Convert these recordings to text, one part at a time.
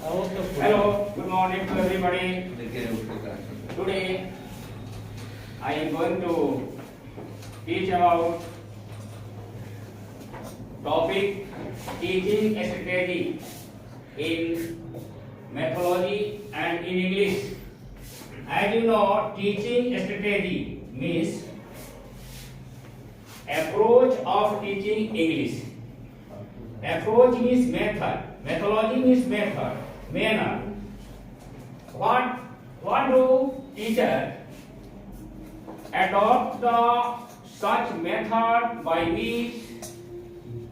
Hello, good morning to everybody. Today I am going to teach about topic teaching strategy in methodology and in English. As you know, teaching strategy means approach of teaching English. Approach means method. Methodology means method, manner. What do teacher adopt the such method by which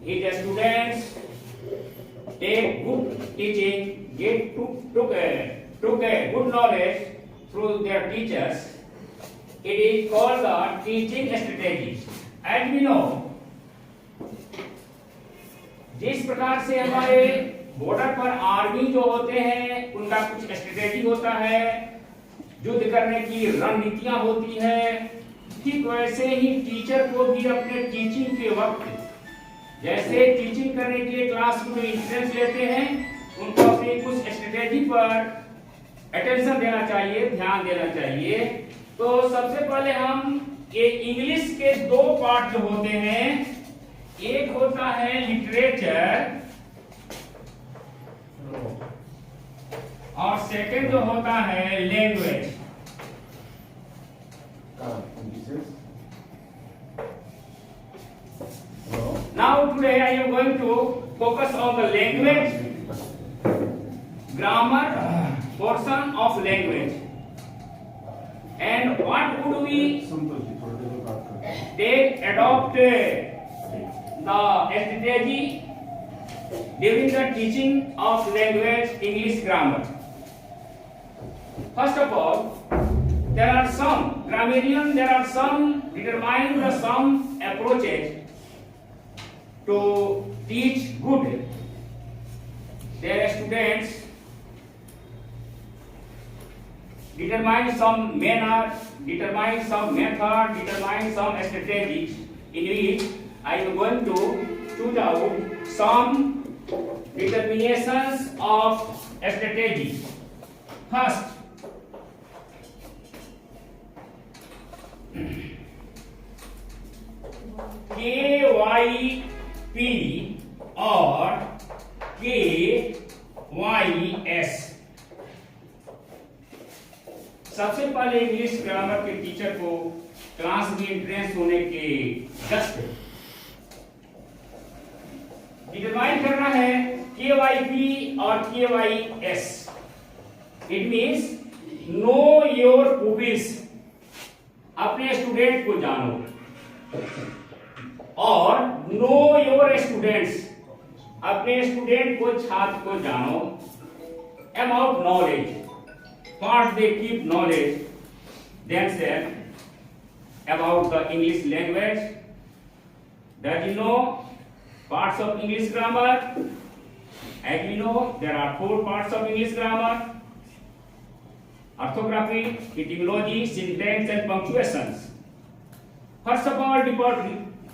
his students take good teaching, took a good knowledge through their teachers? It is called the teaching strategy. As we know, जिस प्रकार से हमारे border पर army जो होते हैं उनका कुछ स्ट्रेटेजी होता है, युद्ध करने की रणनीतियां होती है, ठीक वैसे ही टीचर को भी अपने टीचिंग के वक्त जैसे टीचिंग करने के लिए क्लास में इंटरेस्ट लेते हैं, उनको अपनी कुछ स्ट्रेटेजी पर अटेंशन देना चाहिए, ध्यान देना चाहिए। तो सबसे पहले हम ये इंग्लिश के दो पार्ट जो होते हैं, एक होता है लिटरेचर और सेकंड जो होता है language. Now today I am going to focus on the language, grammar portion of language, and what would we adopt the strategy during the teaching of language English grammar. First of all, there are some grammarian, determine the some approaches to teach good their students, determine some manner, determine some method, determine some strategies in which I am going to choose out some determinations of strategy. First, KYP or KYS. सबसे पहले English grammar के teacher को class में entrance होने के just determine करना है KYP और KYS. It means know your pupils, अपने स्टूडेंट को जानो, और नो योर स्टूडेंट्स, अपने स्टूडेंट को, छात्र को जानो। About knowledge, what they keep knowledge themselves about the English language. That you know parts of English grammar. As we know, there are 4 parts of English grammar: orthography, etymology, syntax, and punctuations. First of all,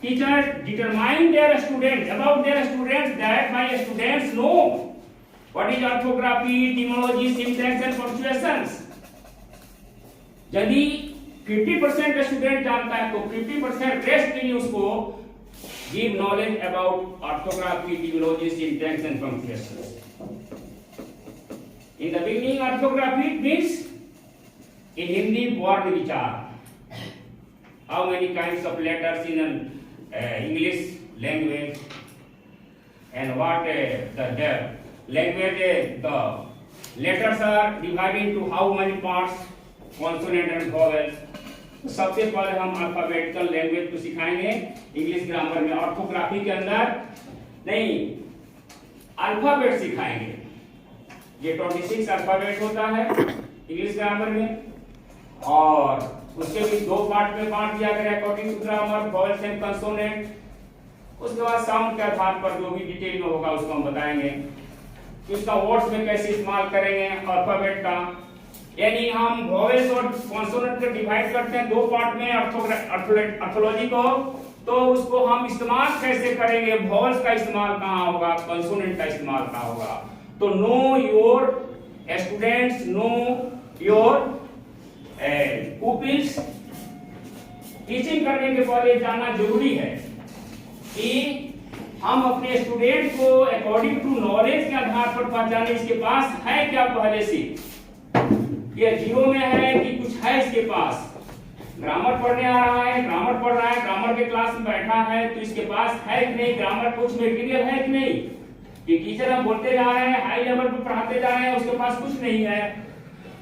teachers determine their students, about their students, that my students know what is orthography, etymology, syntax, and punctuations. यदि 50% student जानता है तो 50% rest के लिए उसको give knowledge about orthography, etymology, syntax, and punctuations. In the beginning, orthography means in Hindi word vichar. How many kinds of letters in an English language, and what the language, the letters are divided into how many parts, consonant and vowels. तो सबसे पहले हम alphabetical language को सिखाएंगे English grammar में। Orthography के अंदर नहीं, अल्फाबेट सिखाएंगे। ये 26 अल्फाबेट होता है इंग्लिश ग्रामर में, और उसके भी 2 पार्ट में बांट दिया गया according to grammar, vowels and consonant. उसके बाद साउंड के आधार पर जो भी डिटेल में होगा उसको हम बताएंगे कि उसका वर्ड्स में कैसे इस्तेमाल करेंगे अल्फाबेट का। यानी हम वॉवेल्स और कॉन्सोनेंट को डिवाइड करते हैं 2 पार्ट में ऑर्थोलॉजी को, तो उसको हम इस्तेमाल कैसे करेंगे, वॉवेल्स का इस्तेमाल कहाँ होगा, कंसोनेंट का इस्तेमाल कहाँ होगा। तो know your students, know your pupils. Teaching करने के पहले जानना जरूरी है कि हम अपने स्टूडेंट को अकॉर्डिंग टू नॉलेज के आधार पर पहचाने इसके पास है क्या पहले से, ये जीरो में है कि कुछ है इसके पास। ग्रामर पढ़ने आ रहा है, ग्रामर पढ़ रहा है, ग्रामर के क्लास में बैठा है, तो इसके पास है कि नहीं ग्रामर कुछ मटेरियल है कि नहीं। कि टीचर हम बोलते जा रहे हैं, हाई लेवल पर पढ़ाते जा रहे हैं, उसके पास कुछ नहीं है।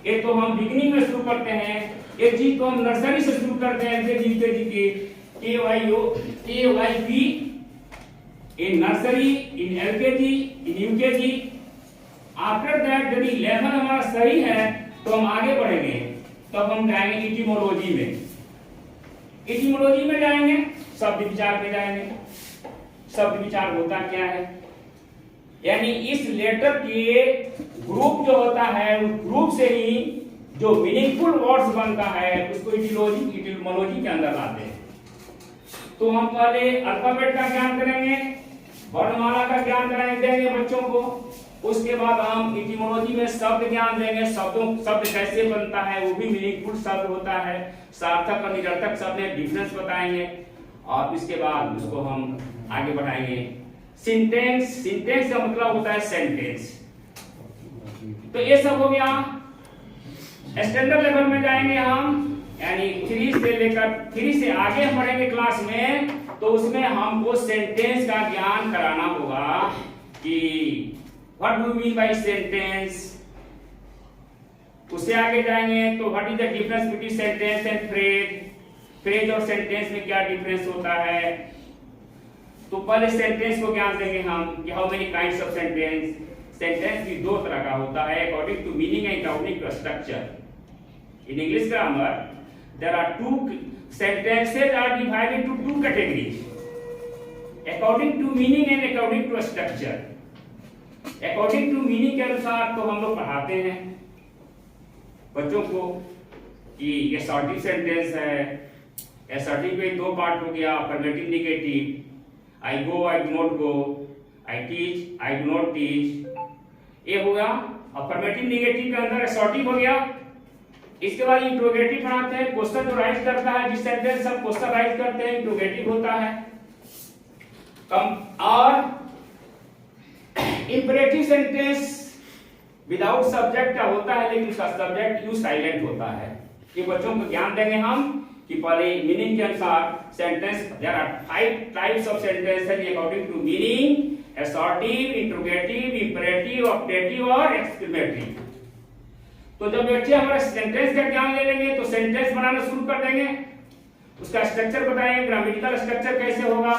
एक तो हम बिगिनिंग में शुरू करते हैं, एक चीज तो हम नर्सरी से शुरू करते हैं, यूकेजी के KYP in nursery, in LKG, in UKG। After that यदि लेवल हमारा सही है तो हम आगे बढ़ेंगे, तब हम जाएंगे इटिमोलॉजी में। इटिमोलॉजी में जाएंगे, शब्द विचार में जाएंगे। शब्द विचार होता क्या है, यानी इस लेटर के ग्रुप जो होता है उस ग्रुप से ही जो मीनिंगफुल वर्ड्स बनता है उसको इटिमोलॉजी के अंदर लाते हैं। तो हम पहले अल्फाबेट का ज्ञान करेंगे, वर्णमाला का ज्ञान देंगे बच्चों को। उसके बाद हम इटिमोलॉजी में शब्द ज्ञान देंगे, शब्द कैसे बनता है, वो भी मीनिंगफुल शब्द होता है, सार्थक और निरर्थक शब्द में डिफरेंस बताएंगे। और इसके बाद उसको हम आगे बढ़ाएंगे। सिंटेंस का मतलब होता है सेंटेंस। तो ये सब हो गया। स्टैंडर्ड लेवल में जाएंगे हम, यानी 3 से आगे हम बढ़ेंगे क्लास में, तो उसमें हमको सेंटेंस का ज्ञान कराना होगा कि what do mean by sentence. उससे आगे जाएंगे तो what is the difference between sentence and phrase. Phrase और सेंटेंस में क्या डिफरेंस होता है। तो पहले सेंटेंस को ज्ञान देंगे हम कि how many kinds of sentence. Sentence भी दो तरह का होता है, according to meaning and according to structure. In English grammar there are two sentences are divided into two categories according to meaning and according to structure। according to meaning के अनुसार तो हम लोग पढ़ाते हैं बच्चों को कि ये असर्टिव सेंटेंस है। असर्टिव के दो पार्ट हो गया, affirmative negative. I go, I do not go, I teach, I do not teach. ये हो गया अफर्मेटिव नेगेटिव के अंदर असर्टिव हो गया। इसके बाद इंट्रोगेटिव बनाते हैं, क्वेश्चन जो राइज करता है, जिस सेंटेंस हम क्वेश्चन राइज करते हैं इंट्रोगेटिव होता है। और इंपरेटिव सेंटेंस विदाउट सब्जेक्ट का होता है, लेकिन उसका सब्जेक्ट यू साइलेंट होता है। ये बच्चों को ज्ञान देंगे हम कि पहले मीनिंग के अनुसार sentence, there are 5 types of sentences according to meaning, assertive, interrogative, imperative, optative और एक्सक्लेमेटरी। तो जब बच्चे हमारा सेंटेंस का ज्ञान ले लेंगे तो सेंटेंस बनाना शुरू कर देंगे, उसका स्ट्रक्चर बताएंगे, ग्रामेटिकल स्ट्रक्चर कैसे होगा,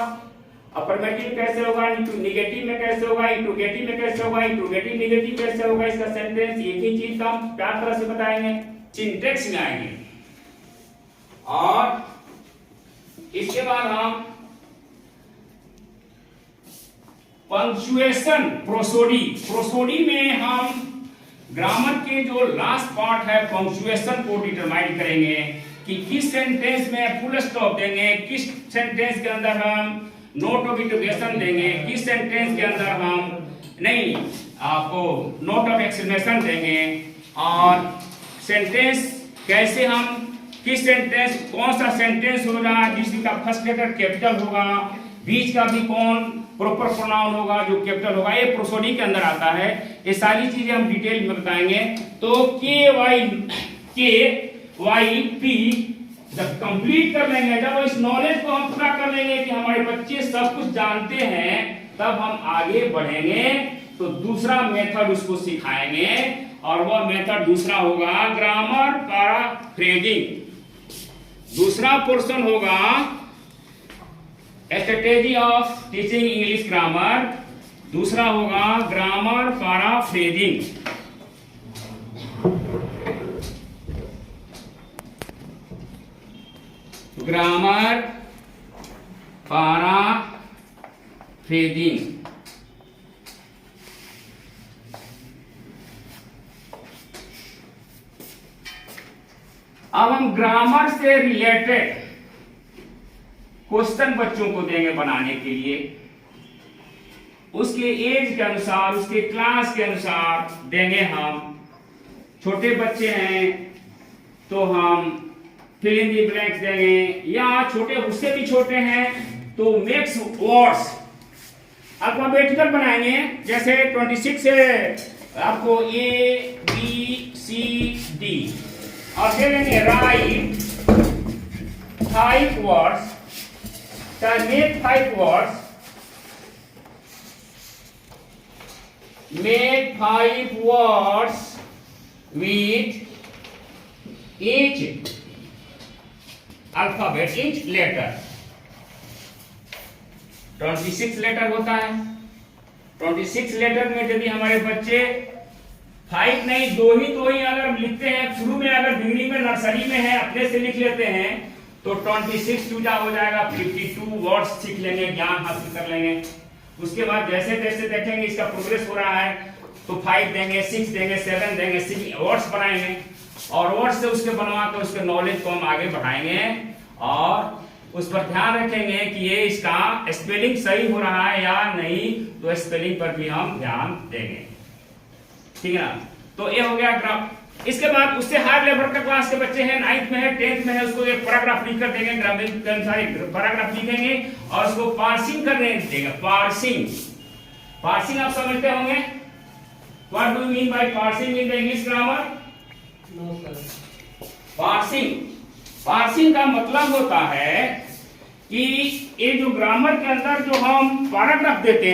अफर्मेटिव कैसे होगा, नेगेटिव में कैसे होगा, इंट्रोगेटिव में कैसे होगा, इंट्रोगेटिव नेगेटिव कैसे होगा, इसका सेंटेंस एक ही चीज का हम 4 तरह से बताएंगे। सिंटेक्स में आएंगे और इसके बाद हम पंक्चुएशन, प्रोसोडी में हम ग्रामर के जो लास्ट पार्ट है पंक्चुएशन को डिटरमाइन करेंगे कि किस सेंटेंस में फुल स्टॉप देंगे, किस सेंटेंस के अंदर हम नोट ऑफ इंटरोगेशन देंगे, किस सेंटेंस के अंदर हम नहीं आपको नोट ऑफ एक्सक्लेमेशन देंगे, और सेंटेंस कैसे हम किस सेंटेंस, कौन सा सेंटेंस होगा जिसका फर्स्ट लेटर कैपिटल होगा, बीच का भी कौन प्रॉपर प्रोनाउन होगा जो कैपिटल होगा, ये प्रोसोडी के अंदर आता है। ये सारी चीजें हम डिटेल में बताएंगे। तो KYP जब कंप्लीट कर लेंगे, जब इस नॉलेज को हम पूरा कर लेंगे कि हमारे बच्चे सब कुछ जानते हैं, तब हम आगे बढ़ेंगे। तो दूसरा मेथड उसको सिखाएंगे और वह मेथड दूसरा होगा ग्रामर पैराफ्रेजिंग। दूसरा पोर्शन होगा strategy of teaching English grammar, दूसरा होगा ग्रामर पैराफ्रेजिंग। Grammar paraphrasing. अब हम ग्रामर से रिलेटेड क्वेश्चन बच्चों को देंगे बनाने के लिए। उसके एज के अनुसार, उसके क्लास के अनुसार देंगे हम। छोटे बच्चे हैं तो हम फिल इन दी ब्लैंक्स देंगे, या छोटे उससे भी छोटे हैं तो मिक्स वर्ड्स अल्फाबेटिकल बनाएंगे। जैसे 26 से आपको ABCD और दे देंगे write 5 words, make 5 words, make 5 words with each alphabet, each letter। 26 letter होता है। 26 लेटर में यदि हमारे बच्चे 5 नहीं, दो ही अगर लिखते हैं, शुरू में अगर बिगड़ी में नर्सरी में है अपने से लिख लेते हैं तो 26 चूजा हो जाएगा, 52 वर्ड्स सीख लेंगे, ज्ञान हासिल कर लेंगे। उसके बाद जैसे जैसे देखेंगे इसका प्रोग्रेस हो रहा है तो 5 देंगे, 6 देंगे, 7 देंगे, 6 वर्ड्स बनाएंगे और वर्ड्स से उसके बनवा के उसके नॉलेज को हम आगे बढ़ाएंगे और उस पर ध्यान रखेंगे कि ये इसका स्पेलिंग सही हो रहा है या नहीं, तो स्पेलिंग पर भी हम ध्यान देंगे। ठीक है ना? तो ये हो गया ग्राफ। इसके बाद उससे हायर लेवल का क्लास के बच्चे हैं, 9th में है, 10th में है, उसको एक पैराग्राफ लिख कर देंगे, ग्रामर के अनुसार एक पैराग्राफ लिखेंगे और उसको पार्सिंग करने देंगे। पार्सिंग आप समझते होंगे, what do you mean by parsing in the English grammar? No sir. Parsing का मतलब होता है कि ये जो ग्रामर के अंदर जो हम पैराग्राफ देते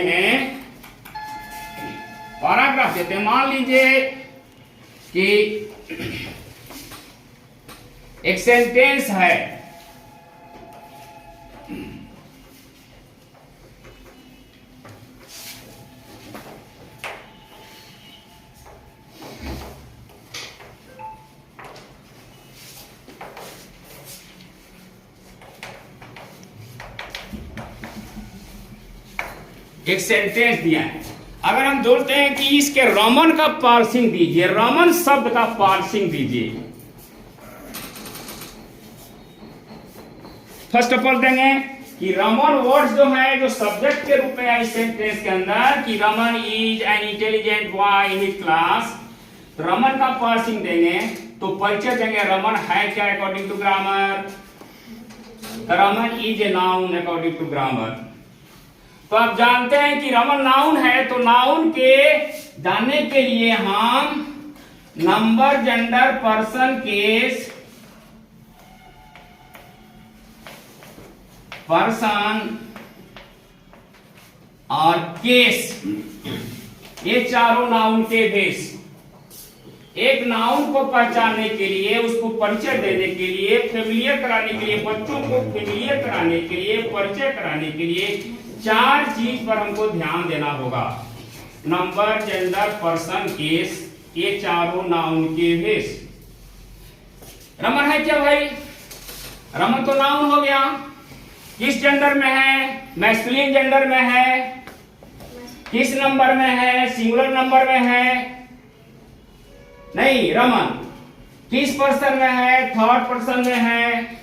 हैं, मान लीजिए कि एक सेंटेंस है, एक सेंटेंस दिया है। अगर हम बोलते हैं कि इसके रोमन का पार्सिंग दीजिए, रोमन शब्द का पार्सिंग दीजिए, फर्स्ट ऑफ ऑल देंगे कि रोमन वर्ड्स जो है जो सब्जेक्ट के रूप में है इस सेंटेंस के अंदर, कि Raman is an intelligent boy in his class, Raman का पार्सिंग देंगे तो परिचय देंगे रमन है क्या according to grammar, Raman is a noun according to grammar. तो आप जानते हैं कि रमन नाउन है, तो नाउन के जानने के लिए हम नंबर, जेंडर, पर्सन, केस, और केस, ये चारों नाउन के बेस। एक नाउन को पहचानने के लिए, उसको परिचय देने के लिए, फेमिलियर कराने के लिए, बच्चों को फेमिलियर कराने के लिए, परिचय कराने के लिए 4 चीज पर हमको ध्यान देना होगा। नंबर, जेंडर, पर्सन, केस, ये चारों नाउन के बेस। रमन है क्या भाई? रमन तो नाउन हो गया। किस जेंडर में है? मैस्कुलिन जेंडर में है। किस नंबर में है? सिंगुलर नंबर में है। नहीं, रमन किस पर्सन में है? थर्ड पर्सन में है।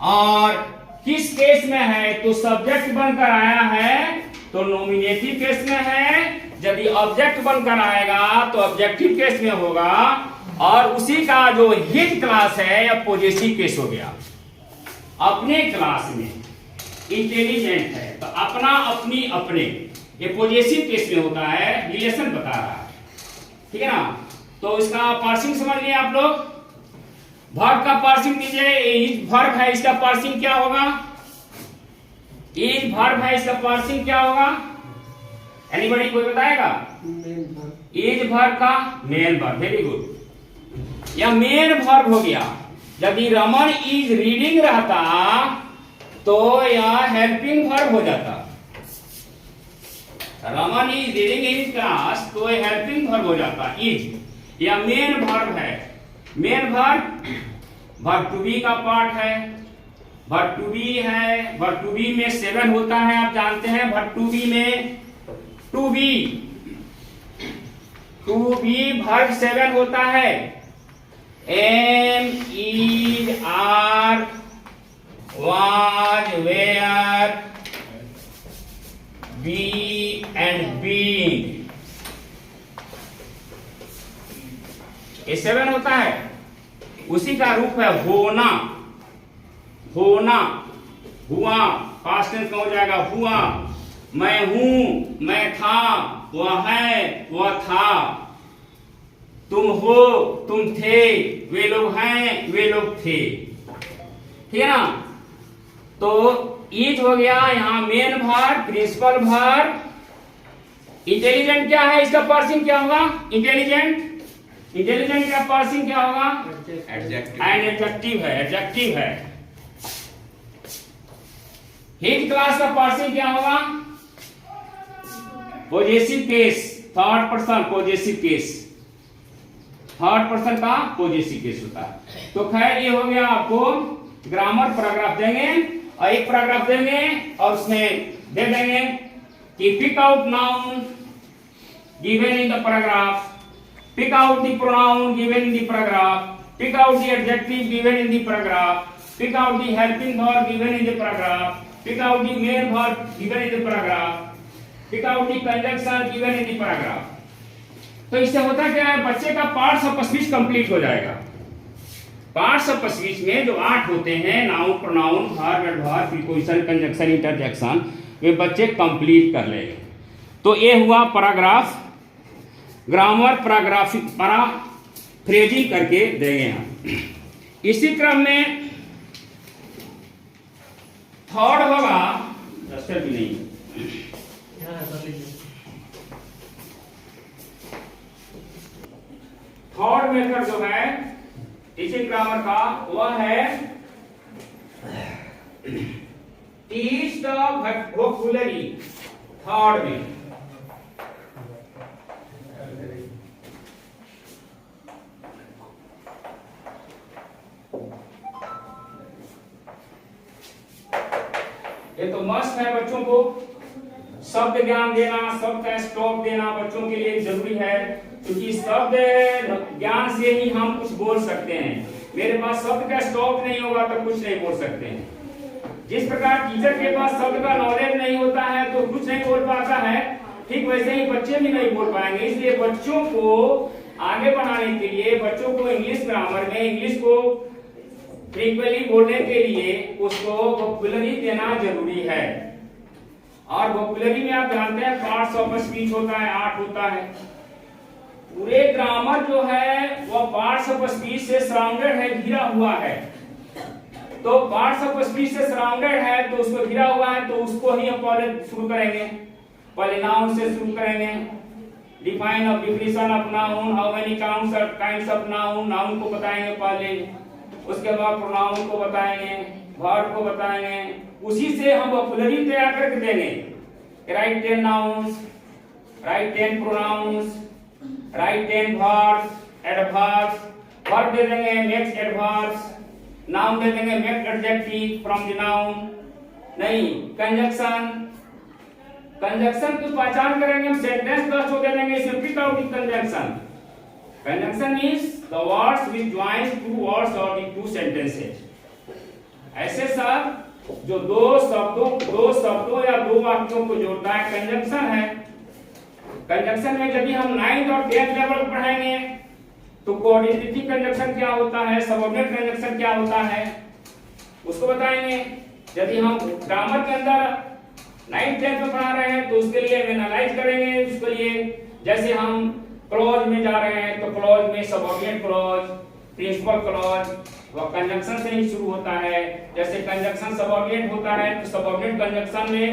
और किस केस में है? तो सब्जेक्ट बनकर आया है तो नॉमिनेटिव केस में है। यदि ऑब्जेक्ट बनकर आएगा तो ऑब्जेक्टिव केस में होगा। और उसी का जो हिज क्लास है या पॉजेसिव केस हो गया। अपने क्लास में इंटेलिजेंट है तो अपना, अपनी, अपने, ये पॉजेसिव केस में होता है, रिलेशन बता रहा है। ठीक है ना? तो इसका पार्सिंग समझ लिए आप लोग। वर्ब का पार्सिंग दीजिए। इज वर्ब है, इसका पार्सिंग क्या होगा? इज वर्ब है, इसका पार्सिंग क्या होगा? एनीबॉडी कोई बताएगा? इज वर्ब का मेन वर्ब। Very good. यह मेन वर्ब हो गया। यदि रमन इज रीडिंग रहता तो यह हेल्पिंग वर्ब हो जाता। Raman is reading in class तो यह हेल्पिंग वर्ब हो जाता। इज यह मेन वर्ब है। Main verb verb to be का पार्ट है। वर्ब टू बी है। वर्ब टू बी में 7 होता है, आप जानते हैं। वर्ब टू बी में टू बी वर्ब 7 होता है। Am, is, are, was, were, be and being. ये 7 होता है, उसी का रूप है होना। होना, हुआ, पास्ट टेंस में हो जाएगा हुआ। मैं हूं, मैं था, वह है, वह था। तुम हो, तुम थे, वे लोग हैं, वे लोग थे। ठीक है ना? तो ईज हो गया यहां main verb, principal verb. Intelligent क्या है, इसका पार्सिंग क्या होगा? इंटेलिजेंट, इंटेलिजेंट का पार्सिंग क्या होगा? एडजेक्टिव। एंड एडजेक्टिव है, एडजेक्टिव है। हिज क्लास का पार्सिंग क्या होगा? Possessive case, third person possessive case, third person का पॉजेसिव केस होता है। तो खैर ये हो गया, आपको ग्रामर पैराग्राफ देंगे और एक पैराग्राफ देंगे और उसमें दे देंगे कि pick out noun given in the paragraph, pick out the pronoun given in the paragraph, pick out the adjective given in the paragraph, pick out the helping verb given in the paragraph, pick out the main verb given in the paragraph, pick out the conjunction given in the paragraph। तो इससे होता क्या है, बच्चे का parts of speech complete हो जाएगा। Parts of speech में जो 8 होते हैं, noun, pronoun, verb, adverb, preposition, conjunction, interjection, वे बच्चे कंप्लीट कर लेंगे। तो ये हुआ पैराग्राफ। ग्रामर पैराग्राफिक पैराफ्रेजिंग करके देंगे हम। इसी क्रम में थर्ड होगा, डस्टर भी नहीं, हाँ कर लीजिए। थर्ड मेथड जो है टीचिंग ग्रामर का, वह है टीच द वोकैबुलरी। थर्ड में ये तो मस्ट है, बच्चों को शब्द ज्ञान देना, शब्द का स्टॉक देना बच्चों के लिए जरूरी है, क्योंकि शब्द ज्ञान से ही हम कुछ बोल सकते हैं। मेरे पास शब्द का स्टॉक नहीं होगा तो कुछ नहीं बोल सकते हैं। जिस प्रकार टीचर के पास शब्द का नॉलेज नहीं होता है तो कुछ नहीं बोल पाता है, ठीक वैसे ही बच्चे भी नहीं बोल पाएंगे। इसलिए बच्चों को आगे बढ़ाने के लिए, बच्चों को इंग्लिश ग्रामर में इंग्लिश को फ्रीक्वेंटली बोलने के लिए उसको वोकैबुलरी देना जरूरी है। और वोकैबुलरी में आप जानते हैं पार्ट्स ऑफ स्पीच होता है, 8 होता है। पूरे ग्रामर जो है वो पार्ट्स ऑफ स्पीच से सराउंडेड है, घिरा हुआ है। तो पार्ट्स ऑफ स्पीच से सराउंडेड है तो उसको घिरा हुआ है, तो उसको ही हम पहले शुरू करेंगे। पहले नाउन से शुरू करेंगे। Define of definition of noun, how many kinds of noun, noun को बताएंगे पहले, उसके बाद प्रोनाउन को बताएंगे, वर्ब को बताएंगे। उसी से हम वोकैबुलरी तैयार करके देंगे। Write 10 nouns, write 10 pronouns, write 10 verbs, adverbs, verb दे देंगे मेक्स एडवर्ब्स, नाउन दे देंगे make adjective from the noun. नहीं, कंजंक्शन, कंजंक्शन की पहचान करेंगे हम, सेंटेंस क्लस्टर दे देंगे, इसमें pick out the conjunction. Conjunction is the words which joins two words or the two sentences। ऐसे सब जो दो शब्दों या दो वाक्यों को जोड़ता है कंजंक्शन है। कंजंक्शन में यदि हम 9th और 10th लेवल पढ़ाएंगे तो कोऑर्डिनेटिव कंजंक्शन क्या होता है, सबऑर्डिनेट कंजंक्शन क्या होता है, उसको बताएंगे। यदि हम ग्रामर के अंदर 9th 10th में पढ़ा रहे हैं तो उसके लिए एनालाइज करेंगे। उसके लिए जैसे हम क्लॉज में जा रहे हैं तो क्लॉज में सबऑर्डिनेट क्लॉज, प्रिंसिपल क्लॉज, वह कंजंक्शन से ही शुरू होता है। जैसे कंजंक्शन सबऑर्डिनेट होता है तो सबऑर्डिनेट कंजंक्शन में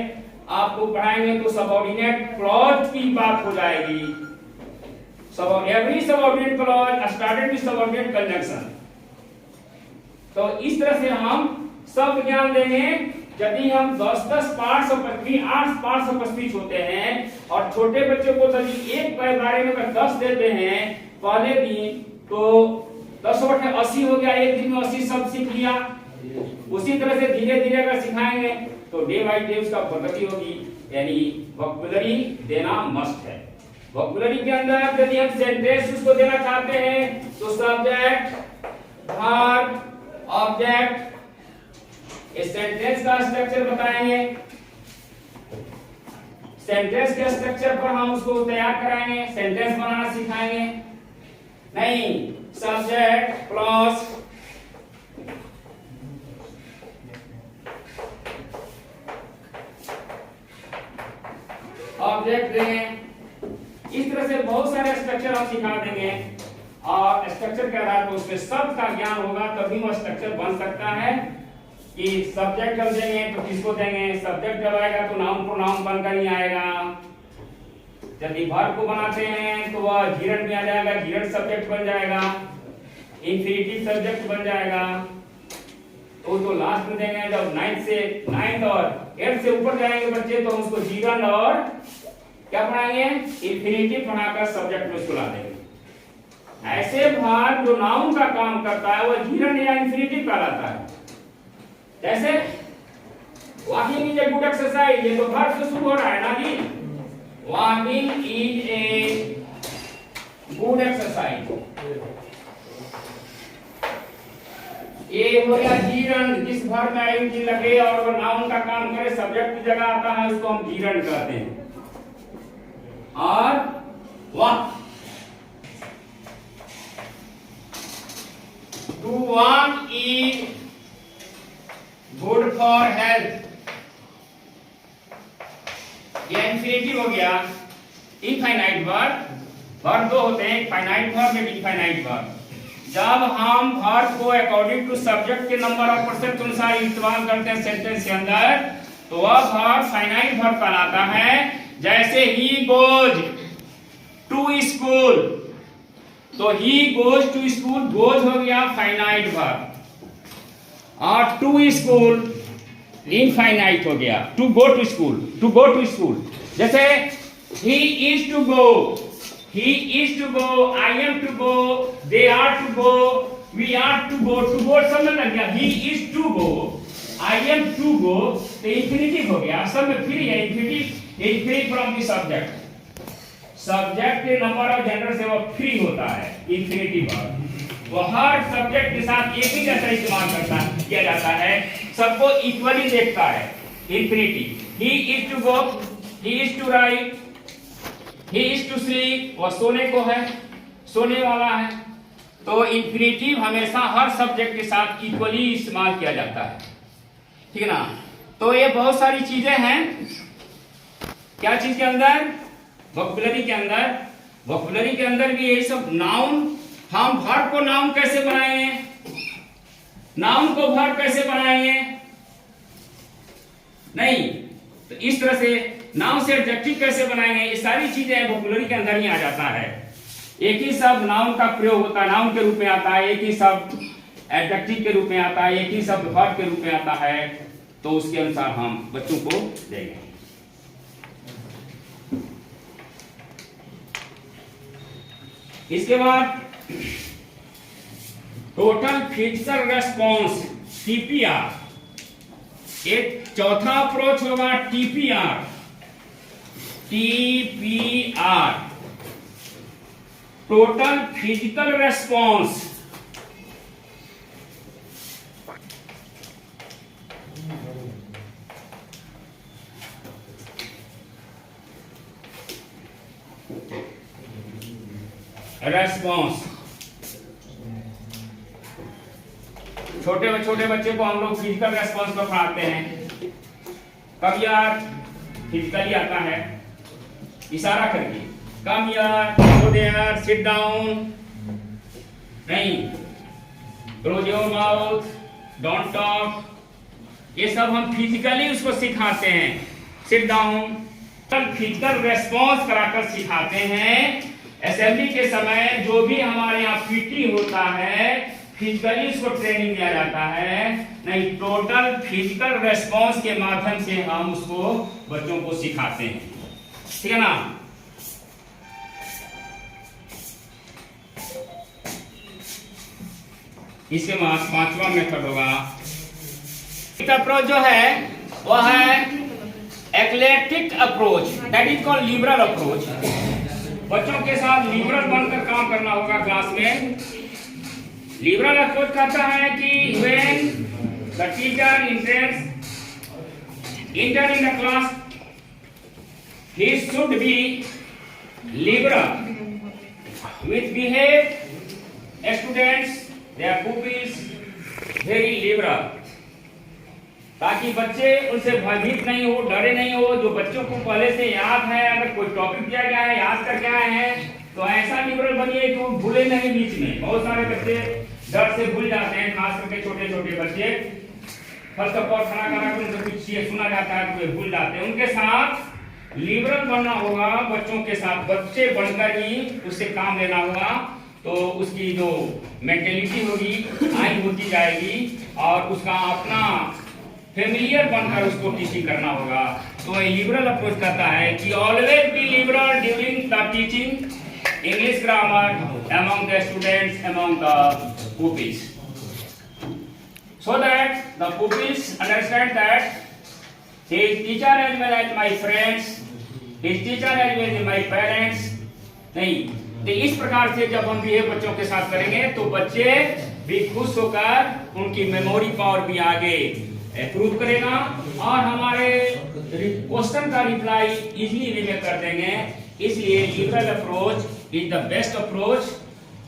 आपको पढ़ाएंगे तो सबऑर्डिनेट क्लॉज की बात हो जाएगी। Every subordinate clause started with subordinate conjunction. तो इस तरह से हम सब ज्ञान देंगे। यदि हम 10-10 parts of speech, 8 parts of speech होते हैं और छोटे बच्चों को यदि एक बारे में अगर 10 देते हैं पहले दिन, तो 10/80 हो गया, एक दिन में 80 शब्द सीख लिया। उसी तरह से धीरे धीरे अगर सिखाएंगे तो डे बाय डे उसका प्रगति होगी। यानी वोकैबुलरी देना मस्ट है। वोकैबुलरी के अंदर यदि हम सेंटेंस उसको देना चाहते हैं तो सब्जेक्ट, वर्ब, ऑब्जेक्ट, इस सेंटेंस का स्ट्रक्चर बताएंगे। सेंटेंस के स्ट्रक्चर पर हम उसको तैयार कराएंगे, सेंटेंस बनाना सिखाएंगे। नहीं, सब्जेक्ट प्लस ऑब्जेक्ट देंगे। इस तरह से बहुत सारे स्ट्रक्चर हम सिखा देंगे और स्ट्रक्चर के आधार पर उसमें शब्द का ज्ञान होगा तभी वो स्ट्रक्चर बन सकता है। कि सब्जेक्ट हम देंगे तो किसको देंगे, सब्जेक्ट जब आएगा तो नाउन प्रोनाउन बनकर ही आएगा। यदि वर्ब को बनाते हैं तो वह गिरंड में आ जाएगा, गिरंड सब्जेक्ट बन जाएगा, इंफिनिटिव सब्जेक्ट बन जाएगा। तो लास्ट में देंगे। जब 9 और 8 से ऊपर जाएंगे बच्चे तो उसको गिरंड और क्या पढ़ाएंगे, इंफिनिटिव पढ़ाकर सब्जेक्ट में सुला देंगे। ऐसे भाग जो नाउन का काम करता है वह गिरंड या इंफिनिटिव कहलाता है। जैसे walking is a good exercise, ये तो वर्ब से शुरू हो रहा है ना जी। Walking is a good exercise, ये हो गया गिरंड। जिस वर्ब में आईएनजी लगे और वो नाउन का काम करे, सब्जेक्ट की जगह आता है, उसको हम गिरंड कहते हैं। और walk, to walk is good for health, ये इंफिनिटिव हो गया। इनफाइनाइट वर्ब दो होते हैं, फाइनाइट वर्ब और इनफाइनाइट वर्ब। जब हम वर्ब को अकॉर्डिंग टू सब्जेक्ट के नंबर ऑफ परसेंट के अनुसार इस्तेमाल करते हैं सेंटेंस के अंदर तो वह वर्ब फाइनाइट वर्ब कहलाता है। जैसे ही गोज टू स्कूल, तो he goes to school, goes हो गया फाइनाइट वर्ब और टू स्कूल इनफाइनाइट हो गया। To go to school, to go to school. जैसे he is to go, he is to go, I am to go, they are to go, we are to go, to go सब में लग गया। he is to go, I am to go, तो infinitive हो गया। सब में free है, infinitive is free from the subject. Subject के नंबर ऑफ जेंडर से वो फ्री होता है इंफिनिटिव वर्ब। वो हर सब्जेक्ट के साथ एक ही जैसा इस्तेमाल किया जाता है, सबको इक्वली देखता है। Infinitive, he is to go, he is to write, he is to sleep, वो सोने को है, सोने वाला है। तो इंफिनिटिव हमेशा हर सब्जेक्ट के साथ इक्वली इस्तेमाल किया जाता है, ठीक है ना। तो ये बहुत सारी चीजें हैं। क्या चीज के अंदर, वोकैबुलरी के अंदर। वोकैबुलरी के अंदर भी ये सब नाउन, हम वर्ब को नाउन कैसे बनाएंगे, नाउन को वर्ब कैसे बनाएंगे, नहीं तो इस तरह से नाउन से एडजेक्टिव कैसे बनाएंगे, ये सारी चीजें वोकैबुलरी के अंदर ही आ जाता है। एक ही शब्द नाउन का प्रयोग होता है, नाउन के रूप में आता है, एक ही शब्द एडजेक्टिव के रूप में आता है, एक ही शब्द वर्ब के रूप में आता है। तो उसके अनुसार हम बच्चों को देंगे। इसके बाद टोटल फिजिकल रेस्पॉन्स टीपीआर, एक चौथा अप्रोच होगा TPR. TPR total physical response. Response, छोटे बच्चे को हम लोग फिजिकल रेस्पॉन्स पर पढ़ाते हैं। कब यार फिजिकली आता है, इशारा करके, कम यार, गो देयर, सिट डाउन, नहीं, close your mouth, don't talk, ये सब हम फिजिकली उसको सिखाते हैं। सिट डाउन फिजिकल रेस्पॉन्स कराकर सिखाते हैं। असेंबली के समय जो भी हमारे यहाँ पीटी होता है फिजिकली उसको ट्रेनिंग दिया जाता है। नहीं, टोटल फिजिकल रेस्पॉन्स के माध्यम से हम उसको बच्चों को सिखाते हैं, ठीक है ना। इसके बाद पांचवा मेथड होगा, अप्रोच जो है वह है eclectic approach, that is called liberal approach. बच्चों के साथ लिबरल बनकर काम करना होगा क्लास में। लिबरल अप्रोच कहता है कि when the teacher inter in the class, he should be liberal with behave students, their pupils very liberal, ताकि बच्चे उनसे भयभीत नहीं हो, डरे नहीं हो। जो बच्चों को पहले से याद है, अगर कोई टॉपिक दिया गया है, याद करके आए हैं, तो ऐसा लिबरल बनिए कि वो भूले नहीं बीच में। बहुत सारे बच्चे डर से भूल जाते हैं, खास करके छोटे छोटे बच्चे। फर्स्ट ऑफ ऑल खड़ा करा के उनसे कुछ ये सुना जाता है तो वे भूल जाते हैं। उनके साथ लिबरल बनना होगा, बच्चों के साथ बच्चे बनकर ही उससे काम लेना होगा। तो उसकी जो मेंटेलिटी होगी आई होती जाएगी और उसका अपना फेमिलियर बनकर उसको टीचिंग करना होगा। तो ये लिबरल अप्रोच करता है कि always be liberal during the teaching English grammar among the students, among the pupils, so that the pupils understand that his teacher as well as my friends, his teacher as well as my parents। नहीं, तो इस प्रकार से जब हम behave बच्चों के साथ करेंगे तो बच्चे भी खुश होकर उनकी मेमोरी पावर भी आगे इंप्रूव करेगा और हमारे क्वेश्चन का रिप्लाई इजीली वे में कर देंगे। इसलिए liberal approach is the best approach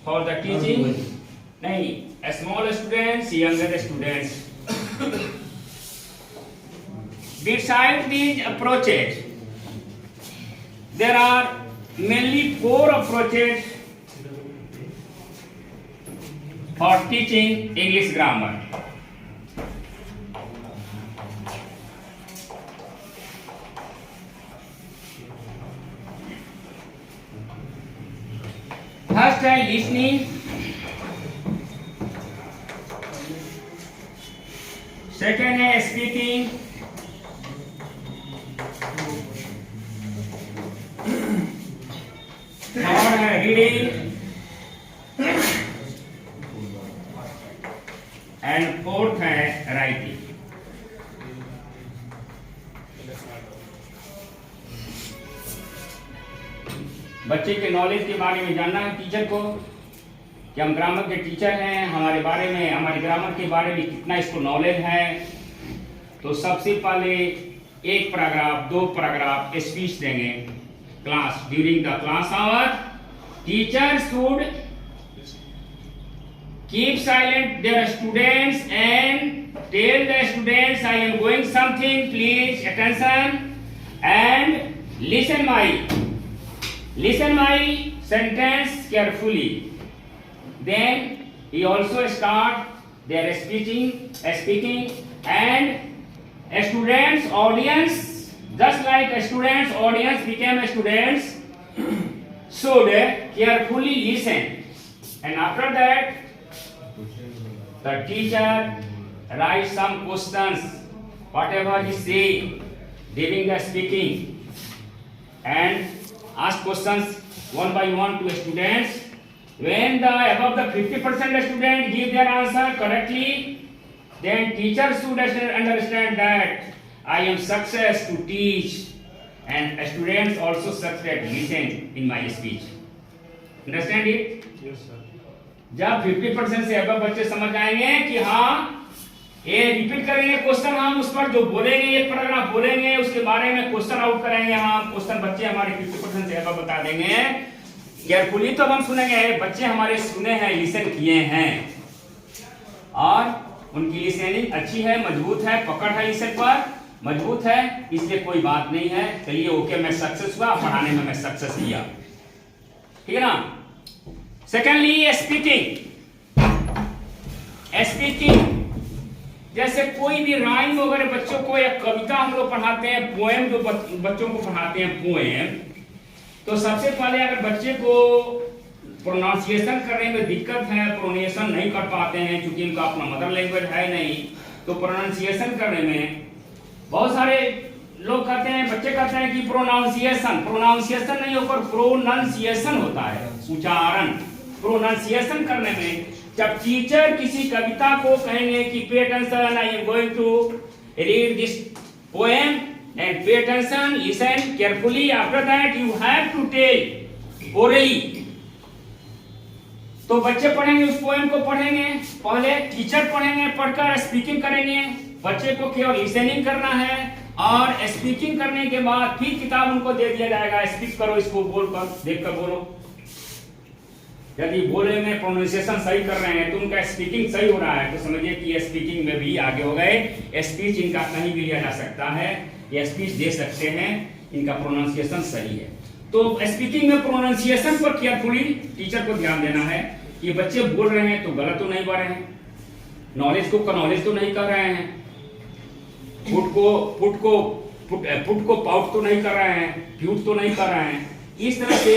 for the teaching. नहीं, small students, younger students. Besides these approaches, there are mainly 4 approaches for teaching English grammar. First है listening, second है speaking, third है reading and fourth है writing। बच्चे के knowledge के बारे में जानना है टीचर को कि हम ग्रामर के टीचर हैं, हमारे बारे में, हमारे ग्रामर के बारे में कितना इसको नॉलेज है। तो सबसे पहले 1 पैराग्राफ 2 पैराग्राफ स्पीच देंगे class during the class hour. Teacher should keep silent there students and tell the students I am going something, please attention and listen my sentence carefully। Then he also start their speaking and students audience, just like students audience became students, should carefully listen, and after that the teacher write some questions whatever he say during the speaking and ask questions one by one to students। When the above the 50% student give their answer correctly, then teacher should understand that I am success to teach and students also success listen in my speech। Understand it? Yes sir। जब 50% से above बच्चे समझ आएंगे कि हाँ ये repeat करेंगे question, हम उस पर जो बोलेंगे 1 पैराग्राफ बोलेंगे उसके बारे में क्वेश्चन आउट करेंगे, हम क्वेश्चन बच्चे हमारे 50% से अब बता देंगे केयरफुली। तो हम सुनेंगे, बच्चे हमारे सुने हैं, लिसन किए हैं और उनकी लिसनिंग अच्छी है, मजबूत है, पकड़ है लिसन पर मजबूत है, इसलिए कोई बात नहीं है। चलिए ओके, मैं सक्सेस हुआ, पढ़ाने में मैं सक्सेस किया, ठीक है ना। सेकेंडली स्पीकिंग, जैसे कोई भी राइम वगैरह बच्चों को या कविता हम लोग पढ़ाते हैं, पोएम जो बच्चों को पढ़ाते हैं पोएम, तो सबसे पहले अगर बच्चे को प्रोनाउंसिएशन करने में दिक्कत है, प्रोनाउंसिएशन नहीं कर पाते हैं क्योंकि उनका अपना मदर लैंग्वेज है नहीं, तो प्रोनाउंसिएशन करने में बहुत सारे लोग कहते हैं, बच्चे कहते हैं कि प्रोनाउंसिएशन नहीं होकर प्रोनाउंसिएशन होता है, उच्चारण। प्रोनाउंसिएशन करने में जब टीचर किसी कविता को कहेंगे कि pay attention, I am going to read this poem and pay attention, listen carefully, after that you have to tell orally. तो बच्चे पढ़ेंगे, उस पोएम को पढ़ेंगे, पहले टीचर पढ़ेंगे, पढ़कर स्पीकिंग करेंगे, बच्चे को केवल लिसनिंग करना है और स्पीकिंग करने के बाद फिर किताब उनको दे दिया जाएगा, स्पीक करो, इसको बोल कर देख कर बोलो। यदि बोले में प्रोनाउंसिएशन सही कर रहे हैं तो उनका स्पीकिंग सही हो रहा है तो समझिए कि स्पीकिंग में भी आगे हो गए। स्पीच इनका कहीं भी लिया जा सकता है, ये स्पीच दे सकते हैं, इनका प्रोनाउंसिएशन सही है। तो स्पीकिंग में प्रोनाउंसिएशन पर केयरफुली टीचर को ध्यान देना है कि बच्चे बोल रहे हैं तो गलत तो नहीं बोल रहे हैं, नॉलेज को कनॉलेज तो नहीं कर रहे हैं, फुट को पाउट तो नहीं कर रहे हैं, फ्यूट तो नहीं कर रहे हैं। इस तरह से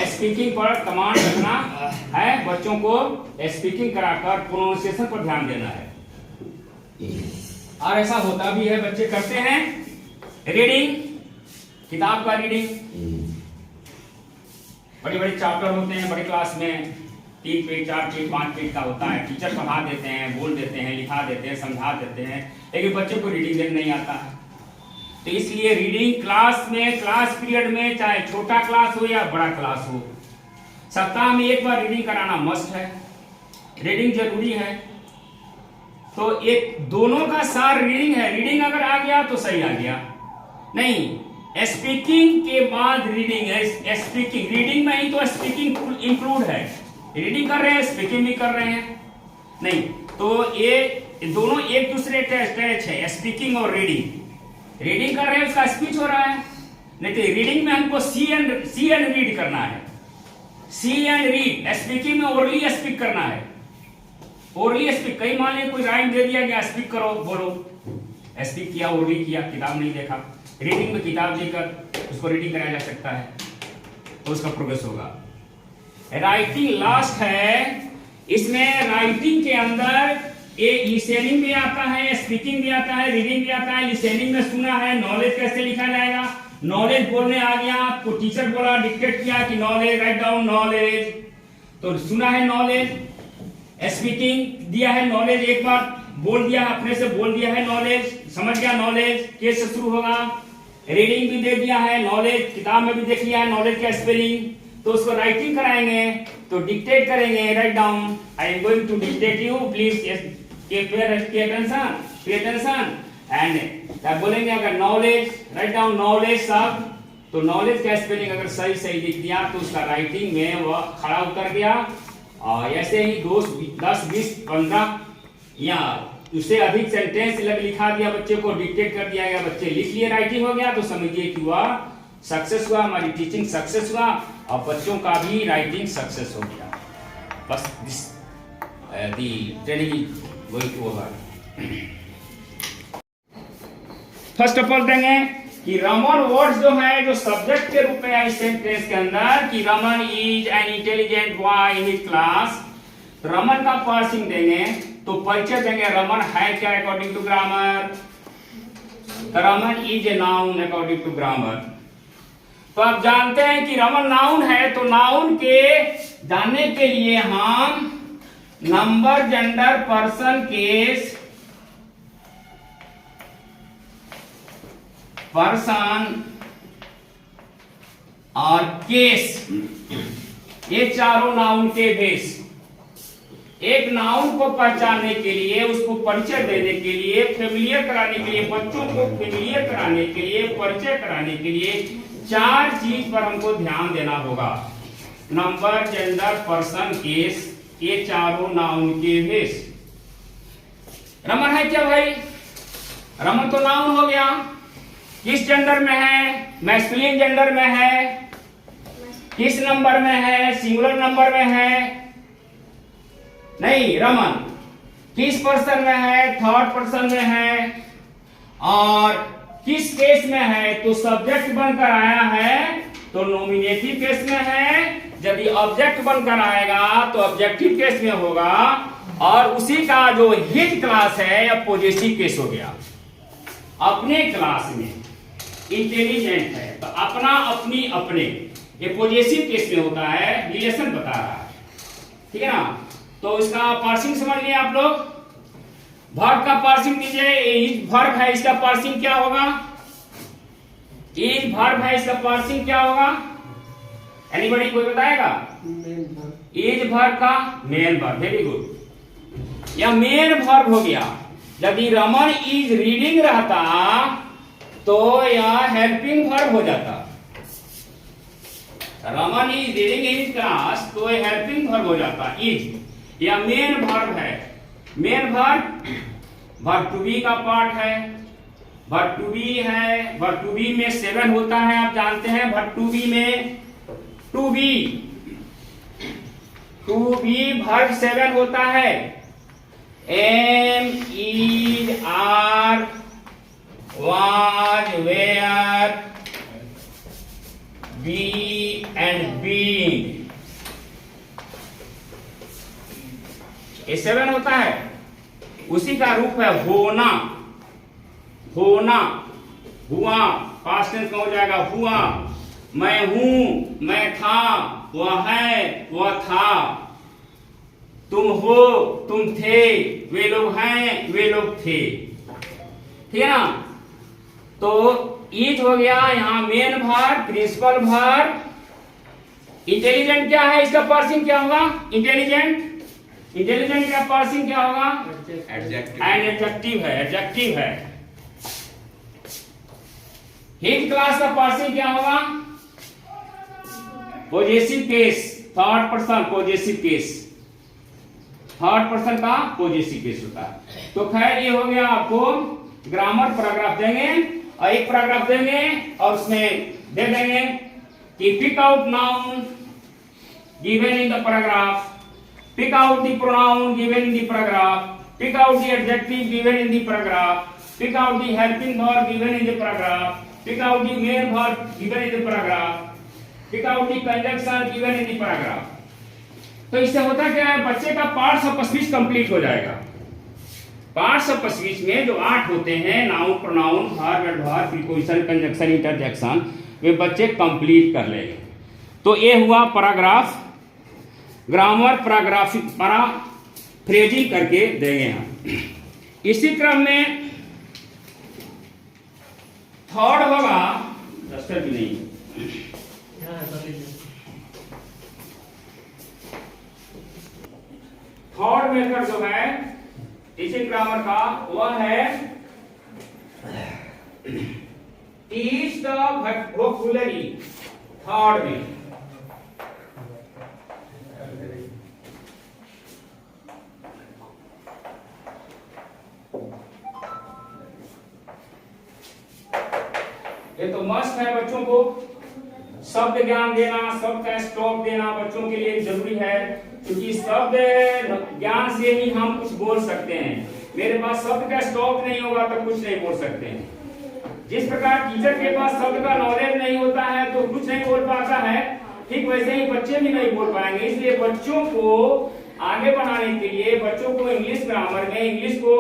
स्पीकिंग पर कमांड रखना है, बच्चों को स्पीकिंग कराकर प्रोनाउंसिएशन पर ध्यान देना है। और ऐसा होता भी है, बच्चे करते हैं रीडिंग, किताब का रीडिंग। बड़े बड़े चैप्टर होते हैं बड़ी क्लास में, 3 पेज 4 पेज 5 पेज का होता है, टीचर पढ़ा देते हैं, बोल देते हैं, लिखा देते हैं, समझा देते हैं, लेकिन बच्चों को रीडिंग देना नहीं आता है। तो इसलिए रीडिंग क्लास में, क्लास पीरियड में, चाहे छोटा क्लास हो या बड़ा क्लास हो, सप्ताह में एक बार रीडिंग कराना मस्ट है, रीडिंग जरूरी है। तो एक दोनों का सार रीडिंग है, रीडिंग अगर आ गया तो सही आ गया, नहीं स्पीकिंग के बाद रीडिंग है। स्पीकिंग रीडिंग में ही तो स्पीकिंग इंक्लूड है, रीडिंग कर रहे हैं स्पीकिंग भी कर रहे हैं, नहीं तो ये दोनों एक दूसरे के अटैच है, स्पीकिंग और रीडिंग। रीडिंग कर रहे हैं उसका स्पीच हो रहा है, नहीं तो रीडिंग में हमको सी एंड रीड करना है, सी एंड रीड। स्पीकिंग में ओरली स्पीक करना है, ओरली स्पीक। कई मान लीजिए कोई राइम दे दिया गया, स्पीक करो, बोलो, स्पीक किया, ओरली किया, किताब नहीं देखा। रीडिंग में किताब लेकर उसको रीडिंग कराया जा सकता है तो उसका प्रोग्रेस होगा। राइटिंग लास्ट है, इसमें राइटिंग के अंदर लिसनिंग भी आता है, स्पीकिंग भी आता है, रीडिंग भी आता है। लिसनिंग में सुना है, नॉलेज कैसे लिखा जाएगा, नॉलेज बोलने आ गया, आपको टीचर बोला, डिक्टेट किया कि नॉलेज, राइट डाउन नॉलेज, तो सुना है नॉलेज। स्पीकिंग दिया है नॉलेज, एक बार बोल दिया, अपने से बोल दिया है नॉलेज, समझ गया नॉलेज, कैसे शुरू होगा। रीडिंग भी दे दिया है नॉलेज, किताब में भी देख लिया है नॉलेज का स्पेलिंग, तो उसको राइटिंग कराएंगे तो डिक्टेट करेंगे, write down, I am going to dictate you, please pay attention and क्या बोलेंगे। अगर नॉलेज, राइट डाउन नॉलेज सब, तो नॉलेज का स्पेलिंग अगर सही सही लिख दिया तो उसका राइटिंग में वह खड़ा उतर गया। और ऐसे ही 10 20 15 या उससे अधिक सेंटेंस लिखा दिया, बच्चे को डिक्टेट कर दिया गया, बच्चे लिख लिए, राइटिंग हो गया, तो समझिए कि वह सक्सेस हुआ, हमारी टीचिंग सक्सेस हुआ और बच्चों का भी राइटिंग सक्सेस हो गया। बस this the training going to over. First of all देंगे कि रमन वर्ड्स जो है, जो सब्जेक्ट के रूप में है इस सेंटेंस के अंदर, कि Raman is an intelligent boy in his class. Raman का पार्सिंग देंगे तो परिचय देंगे, रमन है क्या according to grammar, Raman is a noun according to grammar. तो आप जानते हैं कि रमन नाउन है, तो नाउन के जानने के लिए हम number, gender, person, case, person और केस, ये चारों नाउन के बेस। एक नाउन को पहचानने के लिए, उसको परिचय देने के लिए, फेमिलियर कराने के लिए, बच्चों को फेमिलियर कराने के लिए, परिचय कराने के लिए 4 चीज पर हमको ध्यान देना होगा। नंबर, जेंडर, पर्सन, केस, ये चारों नाउन के बेस। रमन है क्या भाई? रमन तो नाउन हो गया, किस जेंडर में है? मैस्कुलिन जेंडर में है। किस नंबर में है? सिंगुलर नंबर में है। नहीं, रमन किस पर्सन में है? थर्ड पर्सन में है। और किस केस में है? तो सब्जेक्ट बनकर आया है तो नॉमिनेटिव केस में है। यदि ऑब्जेक्ट बनकर आएगा तो ऑब्जेक्टिव केस में होगा। और उसी का जो हिज क्लास है या पॉजिटिव केस हो गया। अपने क्लास में इंटेलिजेंट है तो अपना, अपनी, अपने, ये पॉजिटिव केस में होता है, रिलेशन बता रहा है, ठीक है ना। तो इसका पार्सिंग समझ लिए आप लोग। वर्ब का पार्सिंग दीजिए। इज वर्ब है, इसका पार्सिंग क्या होगा? इज वर्ब है, इसका पार्सिंग क्या होगा? एनीबॉडी कोई बताएगा? इज वर्ब का मेन वर्ब। वेरी गुड, यह मेन वर्ब हो गया। यदि रमन इज रीडिंग रहता तो यह हेल्पिंग वर्ब हो जाता। Raman is reading in class, तो ये हेल्पिंग वर्ब हो जाता। इज या मेन वर्ब है। मेन वर्ब टू बी का पार्ट है। वर्ब टू बी है। वर्ब टू बी में 7 होता है, आप जानते हैं। वर्ब टू बी में टू बी वर्ब 7 होता है। Am, is, are, was, were, be and being, ये 7 होता है। उसी का रूप है होना। होना, हुआ, पास्ट टेंस में हो जाएगा हुआ। मैं हूं, मैं था, वह है, वह था। तुम हो, तुम थे, वे लोग हैं, वे लोग थे। ठीक है ना? तो इज हो गया यहां main verb, principal verb. Intelligent क्या है? इसका पार्सिंग क्या होगा? इंटेलिजेंट का पार्सिंग क्या होगा? एडजेक्टिव है। एडजेक्टिव है। हिज क्लास का पार्सिंग क्या होगा? Possessive case, third person possessive case. Third person का पॉजेसिव केस होता है। तो खैर ये हो गया, आपको ग्रामर पैराग्राफ देंगे और एक पैराग्राफ देंगे और उसमें दे देंगे कि pick out noun given in the paragraph, pick out the pronoun given in the paragraph, pick out the adjective given in the paragraph, pick out the helping verb given in the paragraph, pick out the main verb given in the paragraph, pick out the conjunction given in the paragraph. तो इससे होता क्या है, बच्चे का parts of speech complete हो जाएगा। Parts of speech में जो 8 होते हैं, noun, pronoun, verb, adverb, preposition, conjunction, interjection, वे बच्चे कंप्लीट कर लेंगे। तो ये हुआ पैराग्राफ। ग्रामर पैराग्राफिक पैराफ्रेजिंग करके देंगे हम। इसी क्रम में थर्ड होगा, डस्टर भी नहीं, थर्ड मेथड जो है इसी ग्रामर का, वह है टीच द वोकैबुलरी। थर्ड में ये तो मस्ट है बच्चों को। शब्द ज्ञान देना, शब्द का स्टॉक देना बच्चों के लिए जरूरी है, क्योंकि शब्द ज्ञान से ही हम कुछ बोल सकते हैं। मेरे पास शब्द का स्टॉक नहीं होगा तो कुछ नहीं बोल सकते हैं। जिस प्रकार टीचर के पास शब्द का नॉलेज नहीं होता है तो कुछ नहीं बोल पाता है, ठीक वैसे ही बच्चे भी नहीं बोल पाएंगे। इसलिए बच्चों को आगे बढ़ाने के लिए, बच्चों को इंग्लिश ग्रामर में इंग्लिश को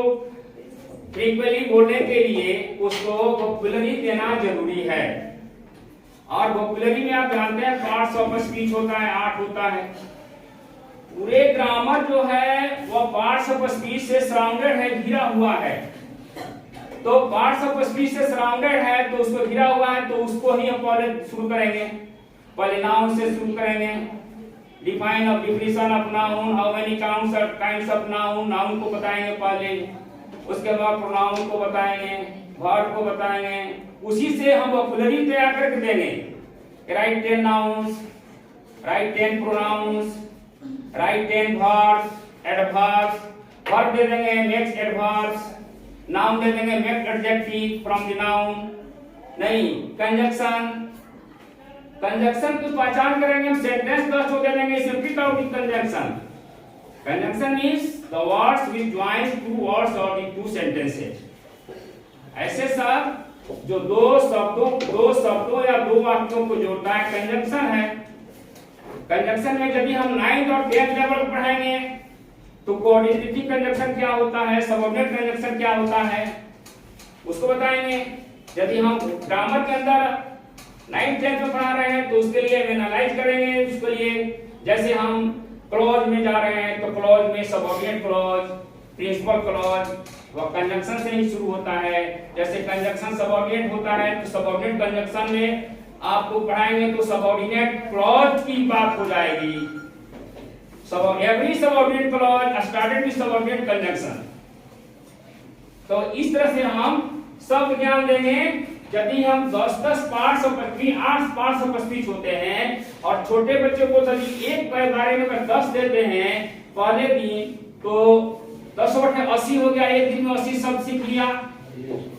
फ्रीक्वेंटली बोलने के लिए उसको वोकैबुलरी देना जरूरी है। और वोकैबुलरी में आप जानते हैं पार्ट्स ऑफ स्पीच होता है, 8 होता है। पूरे ग्रामर जो है वो पार्ट्स ऑफ स्पीच से सराउंडेड है, घिरा हुआ है। तो पार्ट्स ऑफ स्पीच से सराउंडेड है तो उसको घिरा हुआ है, तो उसको ही हम पहले शुरू करेंगे। पहले नाउन से शुरू करेंगे। Define of definition of noun, how many kinds of noun, noun को बताएंगे पहले। उसके बाद प्रोनाउन को बताएंगे, वर्ब को बताएंगे। उसी से हम वोकैबुलरी तैयार करके देंगे। Write 10 nouns, write 10 pronouns, write 10 verbs, adverbs, verb दे देंगे next adverbs, noun दे देंगे next adjective from the noun, नहीं conjunction, conjunction की पहचान करेंगे हम, sentence first दे देंगे, इसमें pick out the conjunction. Conjunction means the words which joins two words or the two sentences. ऐसे सब जो दो शब्दों या दो वाक्यों को जोड़ता है कंजंक्शन है। कंजंक्शन में यदि हम 9th और 10th लेवल पढ़ाएंगे तो कोऑर्डिनेटिव कंजंक्शन क्या होता है, सबऑर्डिनेट कंजंक्शन क्या होता है, उसको बताएंगे। यदि हम ग्रामर के अंदर 9th 10th में पढ़ा रहे हैं तो उसके लिए एनालाइज करेंगे। उसके लिए जैसे हम क्लॉज में जा रहे हैं तो क्लॉज में सबऑर्डिनेट क्लॉज, प्रिंसिपल क्लॉज वह कंजंक्शन से ही शुरू होता है। जैसे कंजंक्शन सबऑर्डिनेट होता है तो सबऑर्डिनेट कंजंक्शन में आपको पढ़ाएंगे तो सबऑर्डिनेट क्लॉज की बात हो जाएगी। Every subordinate clause started with subordinate conjunction. तो इस तरह से हम शब्द ज्ञान देंगे यदि हम 10-10 parts of speech 8 parts of speech होते हैं और छोटे बच्चों को यदि एक बारे में अगर 10 देते हैं पहले दिन, तो 10/80 हो गया, एक दिन में 80 शब्द सीख लिया।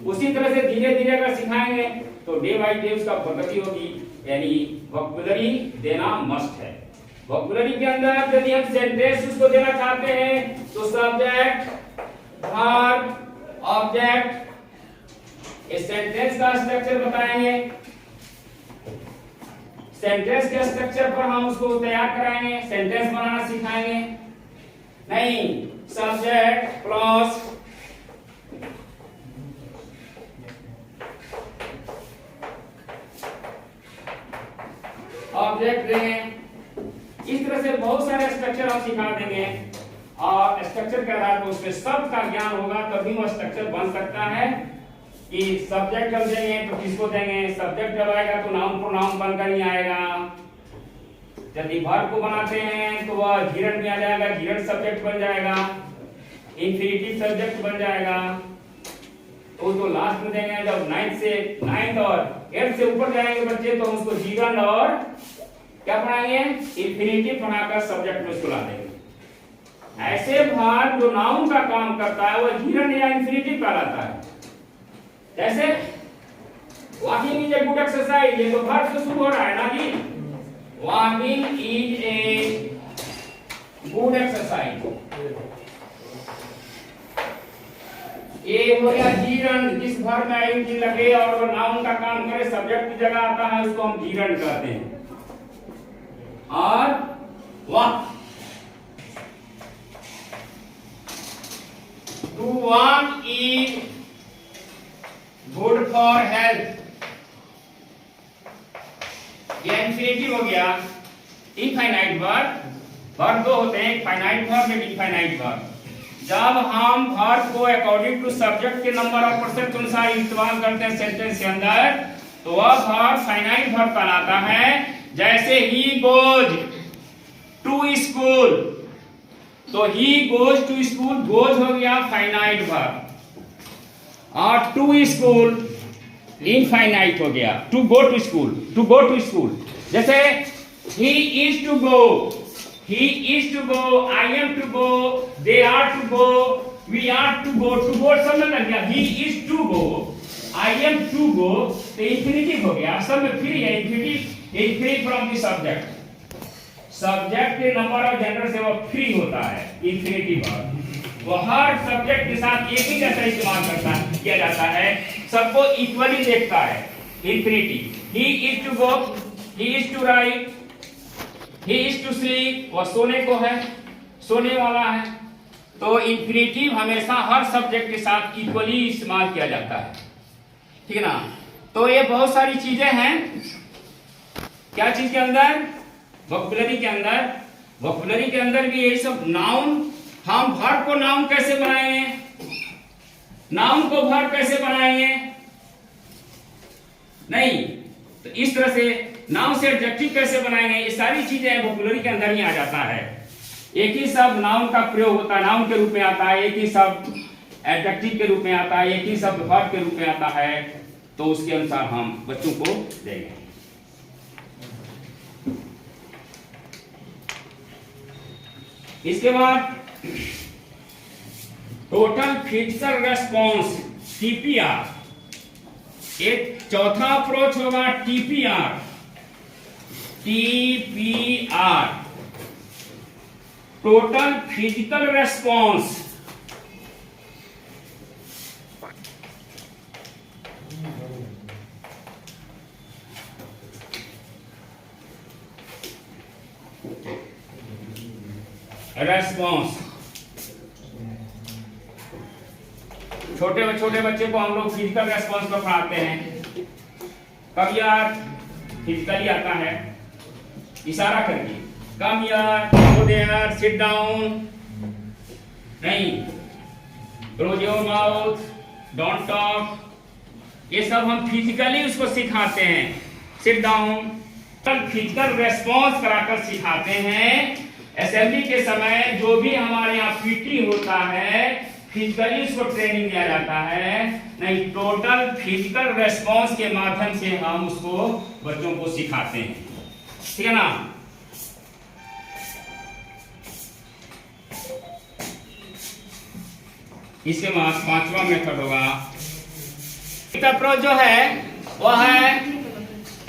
उसी तरह से धीरे धीरे अगर सिखाएंगे तो डे बाय डे उसका प्रगति होगी। यानी वोकैबुलरी देना मस्ट है। वोकैबुलरी के अंदर यदि हम सेंटेंस उसको देना चाहते हैं तो सब्जेक्ट, वर्ब, ऑब्जेक्ट, इस सेंटेंस का स्ट्रक्चर बताएंगे। सेंटेंस के स्ट्रक्चर पर हम उसको तैयार कराएंगे, सेंटेंस बनाना सिखाएंगे। नहीं, सब्जेक्ट प्लस ऑब्जेक्ट देंगे। इस तरह से बहुत सारे स्ट्रक्चर हम सिखा देंगे और स्ट्रक्चर के आधार पर उसमें शब्द का ज्ञान होगा तभी वो स्ट्रक्चर बन सकता है। कि सब्जेक्ट जब देंगे तो किसको देंगे, सब्जेक्ट जब आएगा तो नाउन प्रोनाउन बनकर ही आएगा। यदि वर्ब को बनाते हैं तो वह गिरंड में आ जाएगा, गिरंड सब्जेक्ट बन जाएगा, इंफिनिटिव सब्जेक्ट बन जाएगा। तो लास्ट में देंगे जब 9th और 8th से ऊपर जाएंगे बच्चे तो उसको गिरंड और क्या पढ़ाएंगे, इंफिनिटिव बनाकर सब्जेक्ट में उसको ला देंगे। ऐसे वर्ब जो नाउन का काम करता है वह गिरंड या इंफिनिटिव कहलाता है। जैसे walking is a good exercise, ये तो वर्ब से शुरू हो रहा है ना जी। Walking is a good exercise, ये हो गया गिरंड। जिस वर्ब में आईएनजी लगे और वो नाउन का काम करे, सब्जेक्ट की जगह आता है, उसको हम गिरंड कहते हैं। और walk, to walk is good for health, ये इंफिनिटिव हो गया। इनफाइनाइट वर्ब दो होते हैं, फाइनाइट वर्ब और इनफाइनाइट वर्ब। जब हम वर्ब को अकॉर्डिंग टू सब्जेक्ट के नंबर ऑफ परसेंट के अनुसार इस्तेमाल करते हैं सेंटेंस के अंदर तो वह वर्ब फाइनाइट वर्ब कहलाता है। जैसे ही गोज टू स्कूल, तो he goes to school, goes हो गया फाइनाइट वर्ब और टू स्कूल इनफाइनाइट हो गया। To go to school, to go to school. जैसे he is to go, he is to go, I am to go, they are to go, we are to go, to go सब में लग गया। he is to go, I am to go, तो infinitive हो गया। सब में free है, infinitive is free from the subject. Subject के नंबर ऑफ जेंडर से वो फ्री होता है इंफिनिटिव वर्ब। वो हर सब्जेक्ट के साथ एक ही जैसा इस्तेमाल करता किया जाता है, सबको इक्वली देखता है। Infinitive, he is to go, he is to write, he is to sleep, वह सोने को है, सोने वाला है। तो इंफिनिटिव हमेशा हर सब्जेक्ट के साथ इक्वली इस्तेमाल किया जाता है, ठीक है ना। तो ये बहुत सारी चीजें हैं। क्या चीज के अंदर, वोकैबुलरी के अंदर। वोकैबुलरी के अंदर भी यही सब नाउन, हम वर्ब को नाउन कैसे बनाएंगे, नाउन को वर्ब कैसे बनाएंगे, नहीं तो इस तरह से नाउन से एडजेक्टिव कैसे बनाएंगे, ये सारी चीजें वोकैबुलरी के अंदर ही आ जाता है। एक ही शब्द नाउन का प्रयोग होता है, नाउन के रूप में आता है, एक ही शब्द एडजेक्टिव के रूप में आता है, एक ही शब्द वर्ब के रूप में आता है। तो उसके अनुसार हम बच्चों को देंगे। इसके बाद टोटल फिक्सर रेस्पॉन्स टीपीआर, एक चौथा अप्रोच होगा TPR. TPR total physical response. Response छोटे बच्चे को हम लोग फिजिकल रेस्पॉन्स पर पढ़ाते हैं। कब यार फिजिकली आता है, इशारा करके, कम यार, गो देयर, सिट डाउन, नहीं, close your mouth, don't talk, ये सब हम फिजिकली उसको सिखाते हैं। सिट डाउन फिजिकल रेस्पॉन्स कराकर सिखाते हैं। असेंबली के समय जो भी हमारे यहाँ पीटी होता है, फिजिकली उसको ट्रेनिंग दिया जाता है, नहीं टोटल फिजिकल रेस्पॉन्स के माध्यम से हम उसको बच्चों को सिखाते हैं, ठीक है ना। इसके बाद पांचवा मेथड होगा, अप्रोच जो है वह है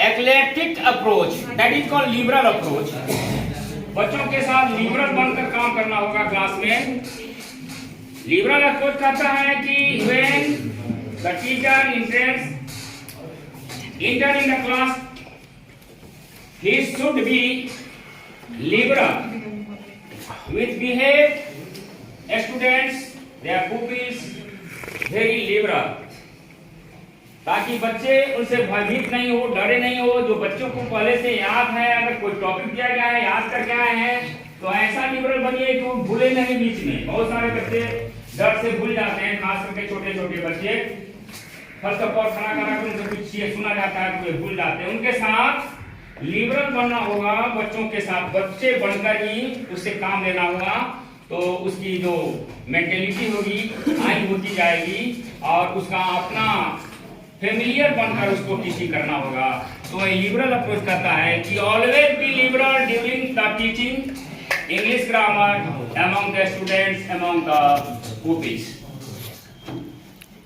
eclectic approach, that is called liberal approach. बच्चों के साथ लिबरल बनकर काम करना होगा क्लास में। लिबरल अप्रोच कहता है कि when the teacher enter in the class, he should be liberal with behave students, their pupils very liberal, ताकि बच्चे उनसे भयभीत नहीं हो, डरे नहीं हो। जो बच्चों को पहले से याद है, अगर कोई टॉपिक दिया गया है, याद करके आए हैं, तो ऐसा लिबरल बनिए कि वो भूले नहीं बीच में। बहुत सारे बच्चे डर से भूल जाते हैं, खास करके छोटे छोटे बच्चे। फर्स्ट ऑफ ऑल खड़ा करा कर उनसे कुछ सुना जाता है तो वे भूल जाते हैं। उनके साथ लिबरल बनना होगा, बच्चों के साथ बच्चे बनकर ही उससे काम लेना होगा। तो उसकी जो मेंटेलिटी होगी हाई होती जाएगी और उसका अपना फेमिलियर बनकर उसको टीचिंग करना होगा। तो ये लिबरल अप्रोच करता है कि always be liberal during the teaching English grammar among the students, among the pupils,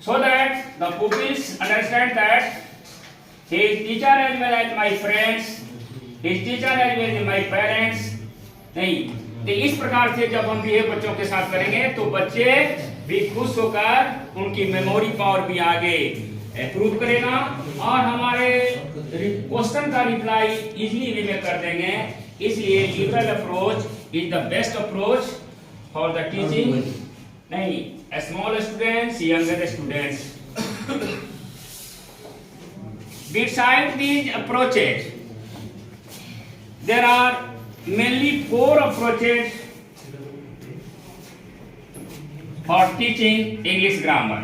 so that the pupils understand that his teacher as well as my friends, his teacher as well as my parents। नहीं, तो इस प्रकार से जब हम behave बच्चों के साथ करेंगे तो बच्चे भी खुश होकर उनकी मेमोरी पावर भी आगे इंप्रूव करेगा और हमारे क्वेश्चन का रिप्लाई इजीली वे में कर देंगे। इसलिए liberal approach is the best approach for the teaching, नहीं small students, younger students. Besides these approaches, there are mainly 4 approaches for teaching English grammar.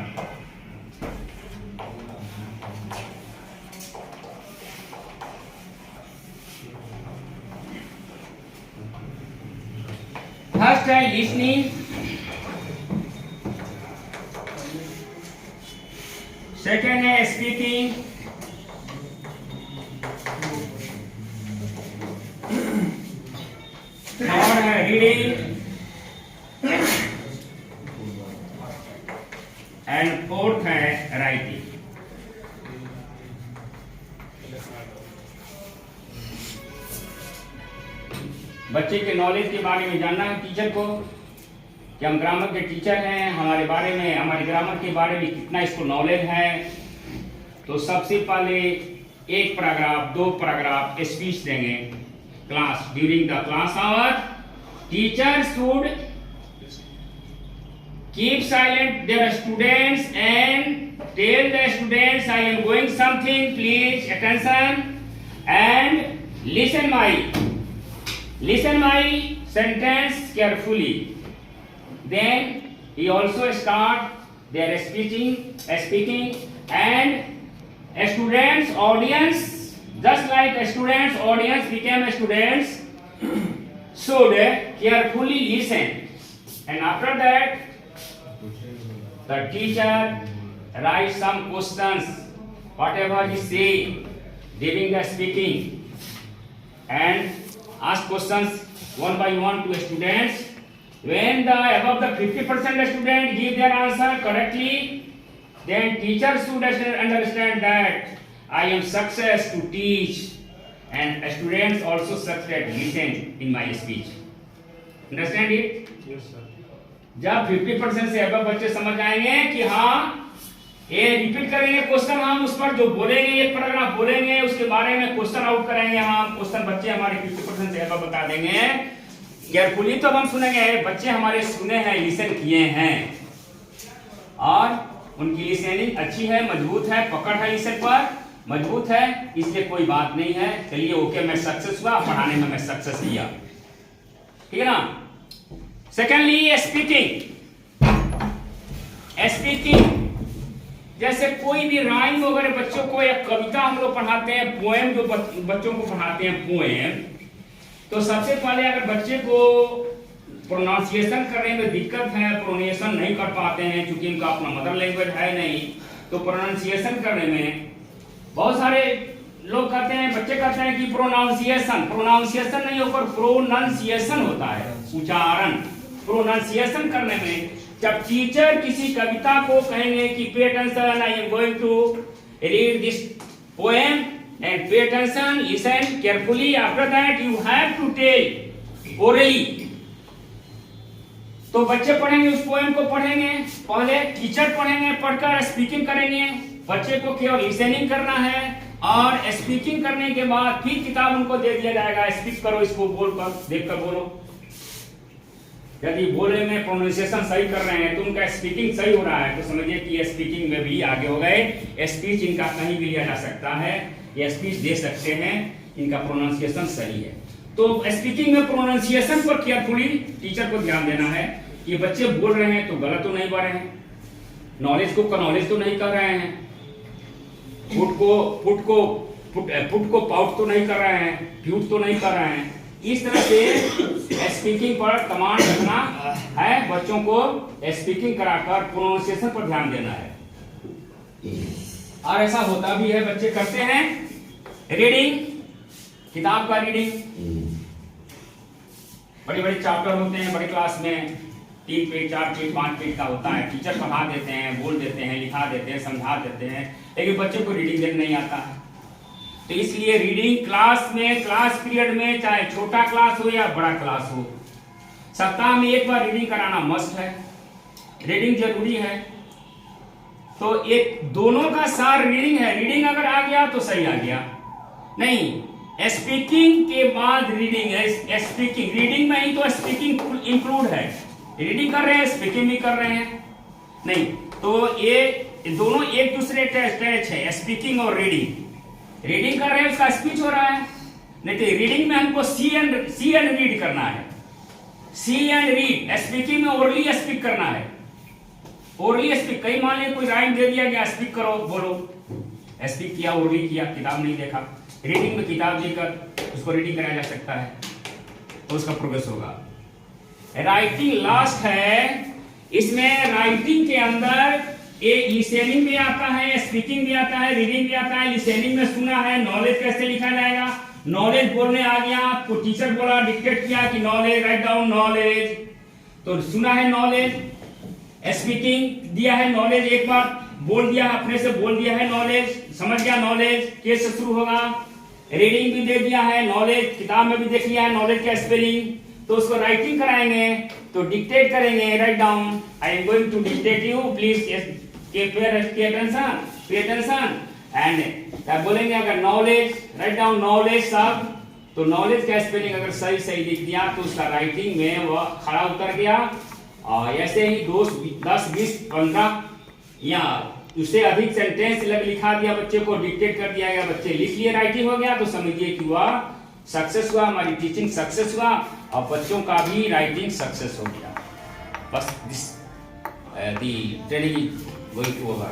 First है listening, second है speaking, third है reading and fourth है writing। बच्चे के knowledge के बारे में जानना है टीचर को कि हम ग्रामर के टीचर हैं, हमारे बारे में, हमारे ग्रामर के बारे में कितना इसको नॉलेज है। तो सबसे पहले 1 पैराग्राफ 2 पैराग्राफ स्पीच देंगे class during the class hour. Teacher should keep silent there students and tell the students I am going something, please attention and listen my sentence carefully। Then he also start their speaking and students audience, just like students audience became students, should carefully listen, and after that the teacher write some questions whatever he say during the speaking and ask questions one by one to students. When the above the 50% student give their answer correctly, then teacher should understand that I am success to teach, and students also success listen in my speech। Understand it? Yes sir। जब 50% से above बच्चे समझ आएंगे कि हाँ ये repeat करेंगे question, हम उस पर जो बोलेंगे 1 पैराग्राफ बोलेंगे उसके बारे में क्वेश्चन आउट करेंगे, हम क्वेश्चन बच्चे हमारे 50% से अब बता देंगे केयरफुली। तो हम सुनेंगे, बच्चे हमारे सुने हैं, लिसन किए हैं और उनकी लिसनिंग अच्छी है, मजबूत है, पकड़ है लिसन पर मजबूत है, इसलिए कोई बात नहीं है। चलिए ओके, मैं सक्सेस हुआ, पढ़ाने में मैं सक्सेस लिया, ठीक है ना। सेकेंडली स्पीकिंग, जैसे कोई भी राइम वगैरह बच्चों को या कविता हम लोग पढ़ाते हैं, पोएम जो बच्चों को पढ़ाते हैं पोएम, तो सबसे पहले अगर बच्चे को प्रोनाउंसिएशन करने में दिक्कत है, प्रोनाउंसिएशन नहीं कर पाते हैं क्योंकि इनका अपना मदर लैंग्वेज है नहीं, तो प्रोनाउंसिएशन करने में बहुत सारे लोग कहते हैं, बच्चे कहते हैं कि प्रोनाउंसिएशन नहीं होकर प्रोनाउंसिएशन होता है, उच्चारण। प्रोनाउंसिएशन करने में जब टीचर किसी कविता को कहेंगे कि pay attention, I am going to read this poem and pay attention, listen carefully, after that you have to tell orally. तो बच्चे पढ़ेंगे, उस पोएम को पढ़ेंगे, पहले टीचर पढ़ेंगे, पढ़कर स्पीकिंग करेंगे, बच्चे को केवल लिसनिंग करना है और स्पीकिंग करने के बाद फिर किताब उनको दे दिया जाएगा, स्पीक करो, इसको बोलकर देखकर बोलो। यदि बोले में प्रोनाउंसिएशन सही कर रहे हैं तो उनका स्पीकिंग सही हो रहा है, तो समझिए कि स्पीकिंग में भी आगे हो गए। स्पीच इनका कहीं भी लिया जा सकता है, ये स्पीच दे सकते हैं, इनका प्रोनाउंसिएशन सही है। तो स्पीकिंग में प्रोनाउंसिएशन पर केयरफुली टीचर को ध्यान देना है कि बच्चे बोल रहे हैं तो गलत तो नहीं बोल रहे हैं, नॉलेज को कनॉलेज तो नहीं कर रहे हैं, फुट को पाउट तो नहीं कर रहे हैं, फ्यूट तो नहीं कर रहे हैं। इस तरह से स्पीकिंग पर कमांड रखना है, बच्चों को स्पीकिंग कराकर प्रोनाउंसिएशन पर ध्यान देना है। और ऐसा होता भी है, बच्चे करते हैं रीडिंग, किताब का रीडिंग, बड़े बड़े चैप्टर होते हैं बड़ी क्लास में, 3 पेज 4 पेज 5 पेज का होता है, टीचर पढ़ा देते हैं, बोल देते हैं, लिखा देते हैं, समझा देते हैं, लेकिन बच्चों को रीडिंग देना नहीं आता है। तो इसलिए रीडिंग क्लास में, क्लास पीरियड में, चाहे छोटा क्लास हो या बड़ा क्लास हो, सप्ताह में एक बार रीडिंग कराना मस्ट है, रीडिंग जरूरी है। तो एक दोनों का सार रीडिंग है, रीडिंग अगर आ गया तो सही आ गया, नहीं स्पीकिंग के बाद रीडिंग है, स्पीकिंग रीडिंग में ही तो स्पीकिंग इंक्लूड है, रीडिंग कर रहे हैं स्पीकिंग भी कर रहे हैं, नहीं तो ये दोनों एक दूसरे अटैच है, स्पीकिंग और रीडिंग। रीडिंग कर रहे हैं उसका स्पीच हो रहा है, नहीं तो रीडिंग में हमको सी एंड रीड करना है, सी एंड रीड। स्पीकिंग में ओरली स्पीक करना है, ओरली स्पीक। कई मान लीजिए कोई राइम दे दिया गया, स्पीक करो, बोलो, स्पीक किया, ओरली किया, किताब नहीं देखा। रीडिंग में किताब देकर उसको रीडिंग कराया जा सकता है, तो उसका प्रोग्रेस होगा। राइटिंग लास्ट है, इसमें राइटिंग के अंदर एक लिसनिंग भी आता है, स्पीकिंग भी आता है, रीडिंग भी आता है। लिसनिंग में सुना है, नॉलेज कैसे लिखा जाएगा, नॉलेज बोलने आ गया, आपको टीचर बोला, डिक्टेट किया कि नॉलेज, राइट डाउन नॉलेज, तो सुना है नॉलेज, स्पीकिंग दिया है नॉलेज, एक बार बोल दिया, अपने से बोल दिया है नॉलेज, समझ गया नॉलेज कैसे शुरू होगा। रीडिंग भी दे दिया है, नॉलेज किताब में भी देख लिया है नॉलेज का स्पेलिंग, तो उसको राइटिंग कराएंगे तो डिक्टेट करेंगे, write down, I am going to dictate you, please pay attention and क्या बोलेंगे, अगर नॉलेज, राइट डाउन नॉलेज सब, तो नॉलेज का स्पेलिंग अगर सही सही लिख दिया तो उसका राइटिंग में वह खड़ा उतर गया। और ऐसे ही 10 20 15 या उससे अधिक सेंटेंस लिखा दिया, बच्चे को डिक्टेट कर दिया गया, बच्चे लिख लिए, राइटिंग हो गया, तो समझिए कि वह सक्सेस हुआ, हमारी टीचिंग सक्सेस हुआ और बच्चों का भी राइटिंग सक्सेस हो गया। बस this the training going to over.